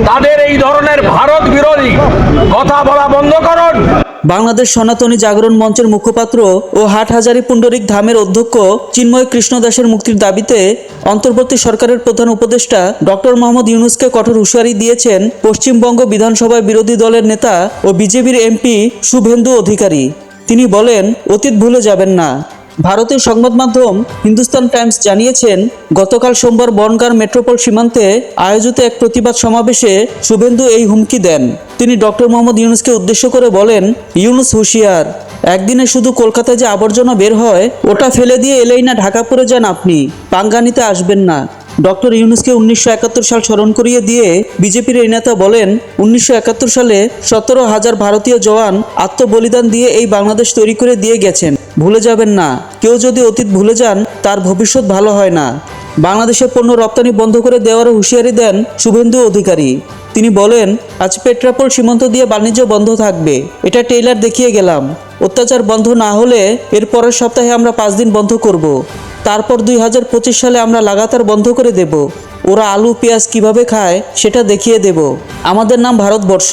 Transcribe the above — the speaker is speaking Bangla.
তাদের এই ধরনের ভারত বিরোধী কথা বলা বন্ধ করুন। বাংলাদেশ সনাতনী জাগরণ মঞ্চের মুখপাত্র ও হাটহাজারী পুণ্ডরিক ধামের অধ্যক্ষ চিন্ময় কৃষ্ণ দাসের মুক্তির দাবিতে অন্তর্বর্তী সরকারের প্রধান উপদেষ্টা ডক্টর মোহাম্মদ ইউনূসকে কঠোর হুঁশিয়ারি দিয়েছেন পশ্চিমবঙ্গ বিধানসভায় বিরোধী দলের নেতা ও বিজেপির এমপি শুভেন্দু অধিকারী। তিনি বলেন, অতীত ভুলে যাবেন না। ভারতীয় সংবাদ মাধ্যম হিন্দুস্তান টাইমস জানিয়েছেন, গতকাল সোমবার বনগাঁ মেট্রোপল সীমান্তে আয়োজিত এক প্রতিবাদ সমাবেশে শুভেন্দু এই হুমকি দেন। তিনি ডক্টর মোহাম্মদ ইউনূসকে উদ্দেশ্য করে বলেন, ইউনূস হুঁশিয়ার, একদিনে শুধু কলকাতায় যে আবর্জনা বের হয় ওটা ফেলে দিয়ে এলেই না ঢাকা পড়ে যান আপনি, পাঙ্গা নিতে আসবেন না। ডক্টর ইউনূসকে 1971 সাল স্মরণ করিয়ে দিয়ে বিজেপির এই নেতা বলেন, 1971 সালে 17,000 ভারতীয় জওয়ান আত্মবলিদান দিয়ে এই বাংলাদেশ তৈরি করে দিয়ে গেছেন, ভুলে যাবেন না। কেউ যদি অতীত ভুলে যান তার ভবিষ্যৎ ভালো হয় না। বাংলাদেশের পণ্য রপ্তানি বন্ধ করে দেওয়ার হুঁশিয়ারি দেন শুভেন্দু অধিকারী। তিনি বলেন, আজ পেট্রাপোল সীমান্ত দিয়ে বাণিজ্য বন্ধ থাকবে, এটা টেইলার দেখিয়ে গেলাম। অত্যাচার বন্ধ না হলে এর পরের সপ্তাহে আমরা 5 দিন বন্ধ করব। তারপর 2025 সালে আমরা লাগাতার বন্ধ করে দেব। ওরা আলু পেঁয়াজ কিভাবে খায় সেটা দেখিয়ে দেব। আমাদের নাম ভারতবর্ষ।